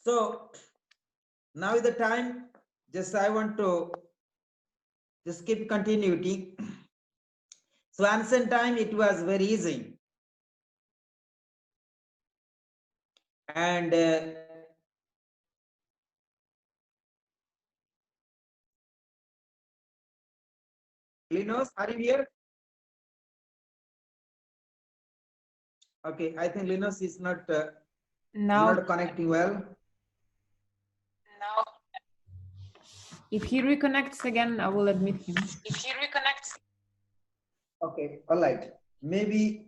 So now is the time, just I want to just keep continuity. So ancient time, it was very easy. And Linus, are you here? Okay, I think Linus is not connecting well. Now, if he reconnects again, I will admit him. If he reconnects. Okay, all right. Maybe,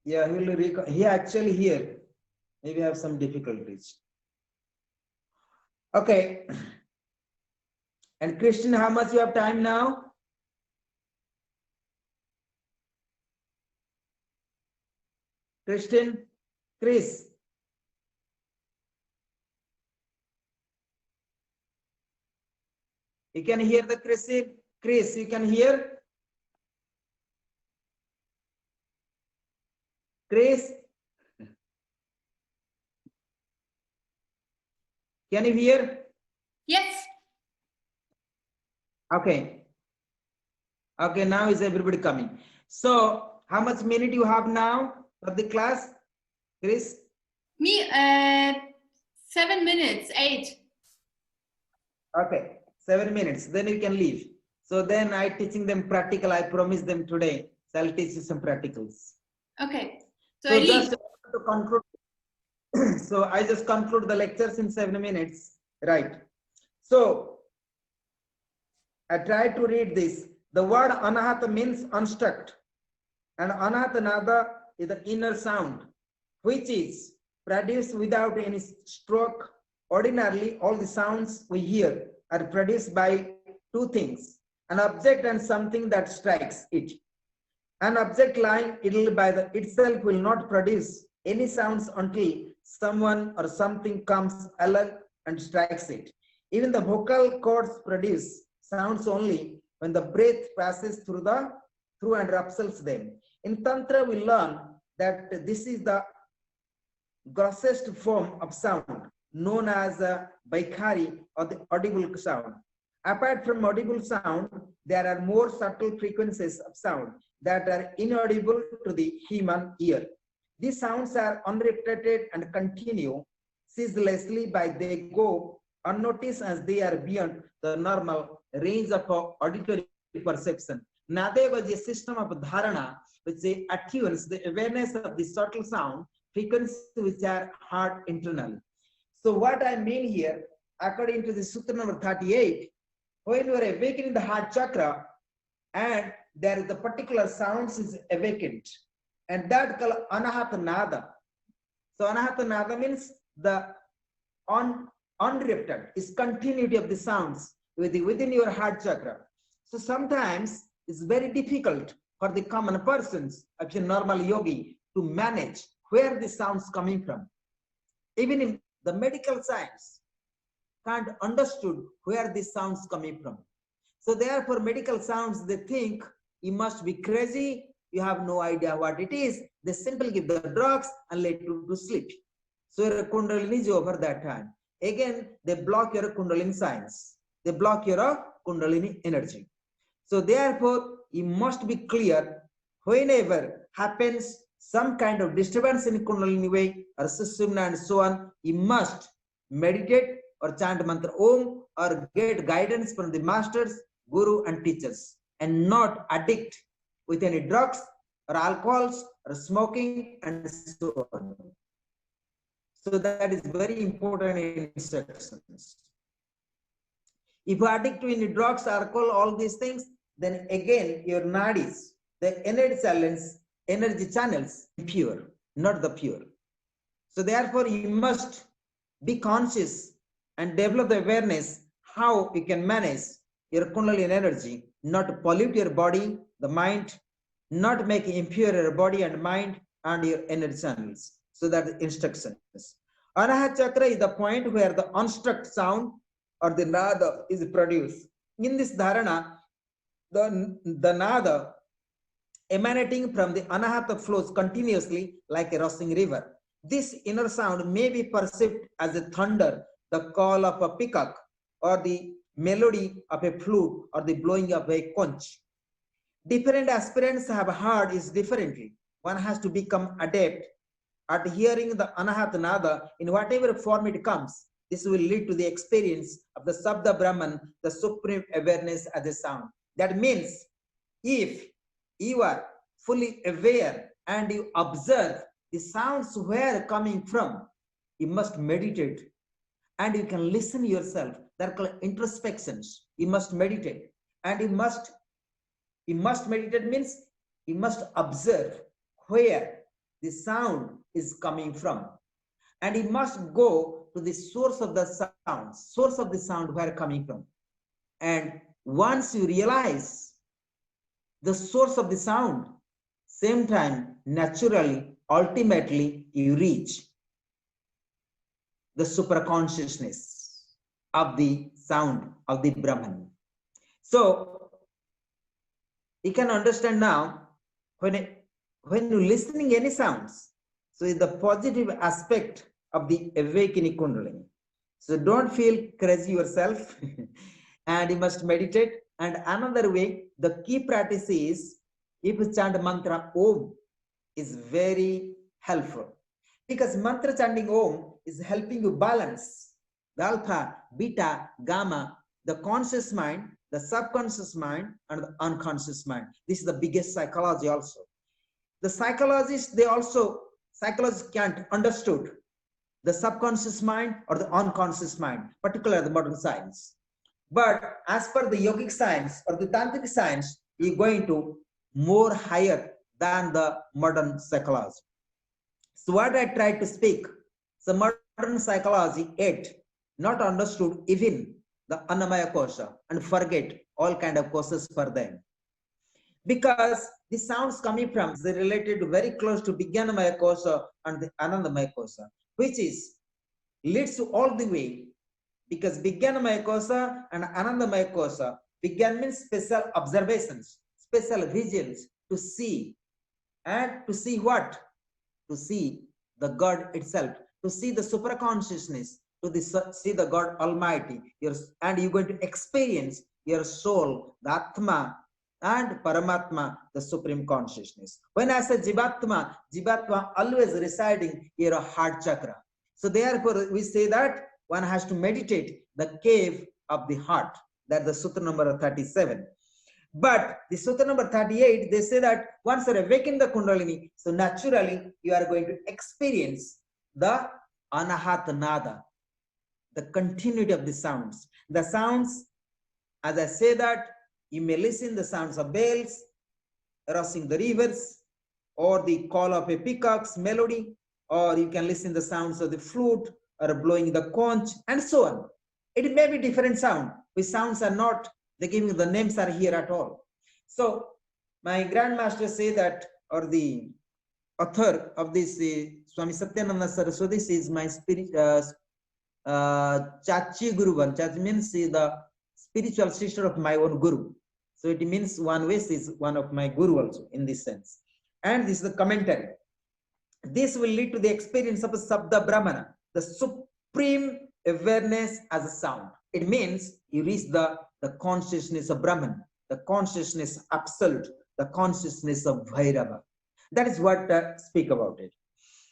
yeah, he actually here. Maybe have some difficulties. Okay. And Christian, how much you have time now? Christian, Chris. You can hear the Christian? Chris, you can hear? Chris? Can you hear? Yes. Okay. Okay, now is everybody coming. So how much minute you have now for the class, Chris? Me, 7 minutes, 8. Okay, 7 minutes, then you can leave. So then I teaching them practical, I promise them today. So I'll teach you some practicals. Okay, So just to conclude, so I just conclude the lectures in 7 minutes, right? So I try to read this. The word anahata means unstruct, and anahata nada is the inner sound, which is produced without any stroke. Ordinarily, all the sounds we hear are produced by two things: an object and something that strikes it. An object lying idle by itself will not produce any sounds until someone or something comes along and strikes it. Even the vocal cords produce sounds only when the breath passes through and ruptures them. In Tantra, we learn that this is the grossest form of sound, known as Vaikhari, or the audible sound. Apart from audible sound, there are more subtle frequencies of sound that are inaudible to the human ear. These sounds are unrepeated and continue ceaselessly, but they go unnoticed as they are beyond the normal range of auditory perception. Nade was a system of dharana which attunes the awareness of the subtle sound frequencies which are heard internally. So what I mean here, according to the Sutra number 38, when you are awakening the heart chakra and there is the particular sounds is awakened, and that called anahata nada. So anahata nada means the unrepeated is continuity of the sounds within your heart chakra. So sometimes it's very difficult for the common persons of a normal yogi to manage where the sounds coming from. Even in the medical science can't understood where these sounds coming from. So therefore medical sounds, they think you must be crazy, you have no idea what it is. They simply give the drugs and let you to sleep. So your kundalini is over that time. Again, they block your kundalini science. They block your kundalini energy. So therefore, you must be clear whenever happens some kind of disturbance in kundalini way or sushumna and so on, you must meditate or chant mantra Om or get guidance from the masters, guru and teachers, and not addict with any drugs or alcohols or smoking and so on. So that is very important instructions. If you addict to any drugs, alcohol, all these things, then again your nadis, the energy channels, pure, not the pure. So therefore you must be conscious and develop the awareness how you can manage your kundalini energy, not pollute your body, the mind, not make impure your body and mind and your energy channels. So that is instructions. Anahata chakra is the point where the unstruck sound or the nada is produced. In this dharana, the nada emanating from the anahata flows continuously like a rushing river. This inner sound may be perceived as a thunder, the call of a peacock, or the melody of a flute, or the blowing of a conch. Different aspirants have heard it differently. One has to become adept at hearing the Anahat Nada in whatever form it comes. This will lead to the experience of the Sabda Brahman, the supreme awareness as a sound. That means if you are fully aware and you observe the sounds where coming from, you must meditate and you can listen yourself. That are called introspections. You must meditate and you must meditate means you must observe where the sound is coming from, and you must go to the source of the sound where coming from. And once you realize the source of the sound, same time, naturally, ultimately, you reach the superconsciousness of the sound of the Brahman. So you can understand now when you're listening any sounds, so it's the positive aspect of the awakening Kundalini. So don't feel crazy yourself and you must meditate. And another way, the key practice is if you chant mantra Om is very helpful, because mantra chanting Om is helping you balance the alpha, beta, gamma, the conscious mind, the subconscious mind, and the unconscious mind. This is the biggest psychology also. The psychologists can't understood the subconscious mind or the unconscious mind, particularly the modern science. But as per the yogic science or the tantric science, you're going to more higher than the modern psychology. So what I tried to speak, the modern psychology yet not understood even the Annamaya Kosha and forget all kind of courses for them. Because the sounds coming from is related very close to Vijnanamaya Kosha and the Anandamaya Kosha, which is leads to all the way, because Vijnanamaya Kosha and Anandamaya Kosha, Vijnan means special observations, special visions to see, and to see what? To see the God itself, to see the superconsciousness, to see the God Almighty, and you're going to experience your soul, the Atma, and Paramatma, the Supreme Consciousness. When I say Jivatma, Jivatma always residing in your heart chakra. So therefore, we say that one has to meditate the cave of the heart. That's the Sutra number 37. But the Sutra number 38, they say that once you awaken the Kundalini, so naturally you are going to experience the Anahat Nada, the continuity of the sounds. The sounds, as I say that, you may listen the sounds of bells, rushing the rivers, or the call of a peacock's melody, or you can listen the sounds of the flute, or blowing the conch, and so on. It may be different sound, which sounds are not, the giving the names are here at all. So my grandmaster say that, or the author of this, Swami Satyananda Saraswati, is my spirit, Chachi Guruvan. Chachi means the spiritual sister of my own Guru. So it means one way is one of my Guru also in this sense. And this is the commentary. This will lead to the experience of a Sabda Brahmana, the supreme awareness as a sound. It means you reach the consciousness of Brahman, the consciousness absolute, the consciousness of Bhairava. That is what speak about it.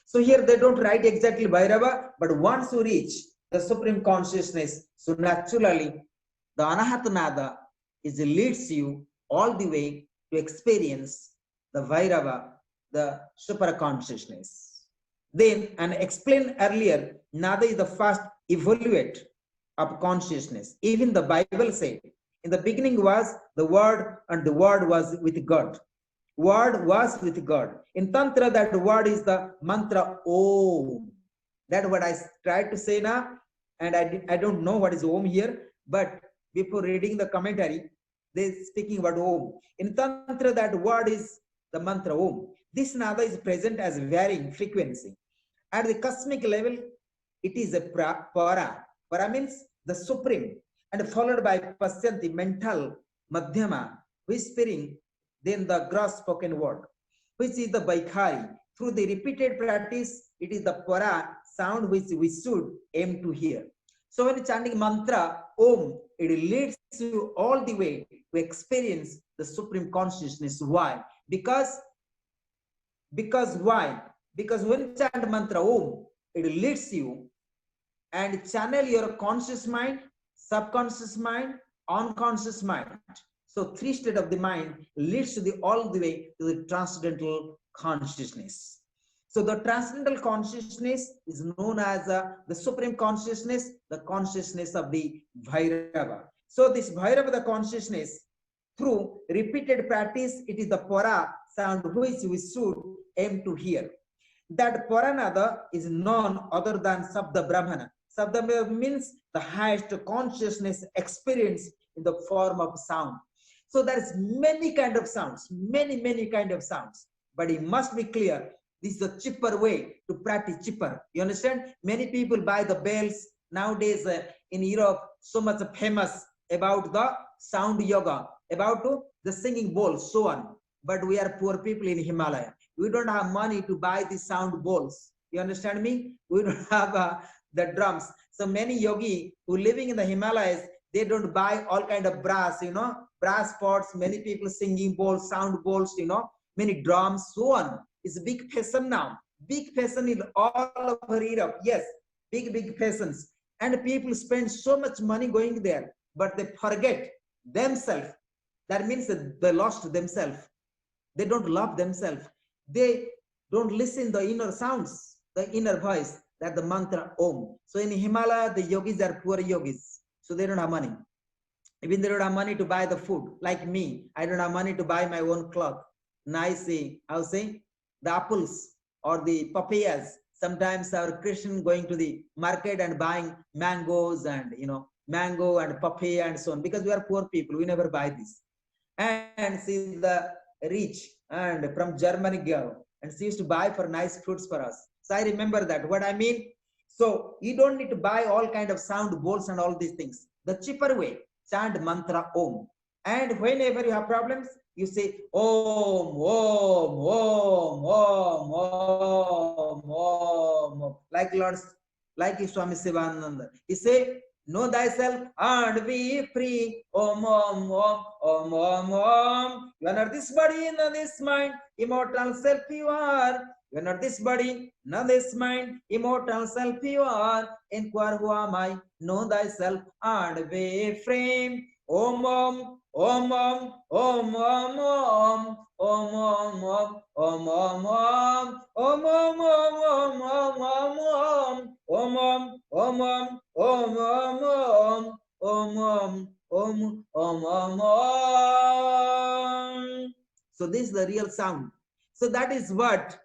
So here they don't write exactly Bhairava, but once you reach the supreme consciousness, so naturally the Anahat Nada leads you all the way to experience the Bhairava, the super consciousness. Then, and explained earlier, Nada is the first evaluate of consciousness. Even the Bible said, in the beginning was the Word, and the Word was with God. Word was with God. In Tantra, that word is the mantra Om. That's what I tried to say now, and I don't know what is Om here, but before reading the commentary, they're speaking about Om. In Tantra, that word is the mantra Om. This Nada is present as varying frequency. At the cosmic level, it is a para. Para means the supreme, and followed by Pasyanti, mental, Madhyama, whispering, then the gross spoken word, which is the Vaikhari. Through the repeated practice, it is the para sound which we should aim to hear. So when chanting mantra Om, it leads you all the way to experience the supreme consciousness. Why? Because why? Because when you chant mantra Om, it leads you and channel your conscious mind, subconscious mind, unconscious mind. So three states of the mind leads to the all the way to the transcendental consciousness. So the transcendental consciousness is known as the supreme consciousness, the consciousness of the Bhairava. So this Bhairava, the consciousness, through repeated practice, it is the para sound which we should aim to hear. That Paranada is none other than Sabda Brahmana. Sabda means the highest consciousness experience in the form of sound. So there's many kind of sounds, many kind of sounds. But it must be clear, this is a cheaper way to practice cheaper. You understand? Many people buy the bells. Nowadays in Europe, so much famous about the sound yoga, about the singing bowls, so on. But we are poor people in Himalaya. We don't have money to buy the sound bowls. You understand me? We don't have the drums. So many yogi who living in the Himalayas, they don't buy all kind of brass, brass pots, many people singing bowls, sound bowls, many drums, so on. It's a big fashion now. Big fashion in all over Europe. Yes, big fashions. And people spend so much money going there, but they forget themselves. That means that they lost themselves. They don't love themselves. They don't listen the inner sounds, the inner voice, that the mantra Om. So in Himalaya, the yogis are poor yogis. So they don't have money. Even they don't have money to buy the food. Like me, I don't have money to buy my own cloth. Nice, I'll say, the apples or the papayas. Sometimes our Christian going to the market and buying mangoes and, mango and papaya and so on. Because we are poor people, we never buy this. And see the rich and from Germany girl, and she used to buy for nice fruits for us. So I remember that. What I mean, so you don't need to buy all kind of sound bowls and all these things. The cheaper way, chant mantra Om. And whenever you have problems, you say Om, Om, Om, Om, Om, Om, Om. Like Swami Sivananda. He say, know thyself and be free. Om, Om, Om, Om, Om, Om. You are not this body, not this mind. Immortal self you are. You are not this body, not this mind. Immortal self you are. Inquire who am I? Know thyself and be free. Om, Om, Om, Om, Om, Om, Om. Om, Om, Om, Om, Om, Om. Om, Om, Om, Om, Om, Om, Om. Om, Om, Om, Om, Om, Om, Om. Om, Om, Om, Om, Om, Om. So this is the real sound. So that is what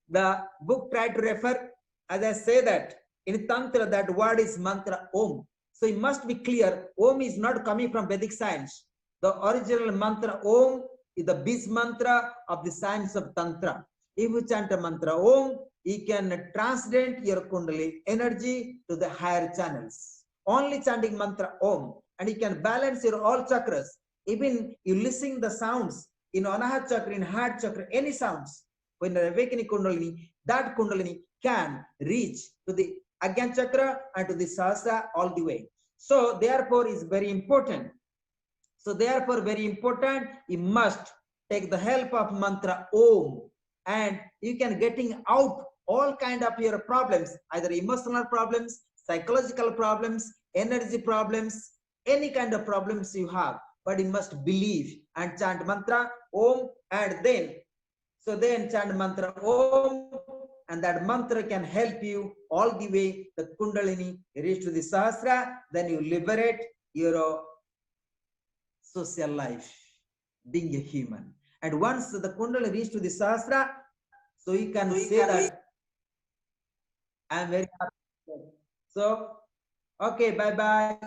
the book tried to refer. As I say that in Tantra, that word is mantra Om. So it must be clear, Om is not coming from Vedic science. The original mantra Om is the base mantra of the science of Tantra. If you chant a mantra Om, you can transcend your Kundalini energy to the higher channels. Only chanting mantra Om, and you can balance your all chakras. Even you listen the sounds in Anahat chakra, in heart chakra, any sounds. When you're awakening Kundalini, that Kundalini can reach to the Agyan chakra and to the Sahasra all the way. So therefore is very important. So therefore very important, you must take the help of mantra Om, and you can getting out all kind of your problems, either emotional problems, psychological problems, energy problems, any kind of problems you have. But you must believe and chant mantra Om, and then chant mantra Om, and that mantra can help you all the way the Kundalini reach to the Sahasra. Then you liberate your social life, being a human. And once the Kundalini reach to the Sahasra, so you can say that I am very happy. So, okay, bye bye.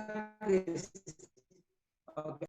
Okay.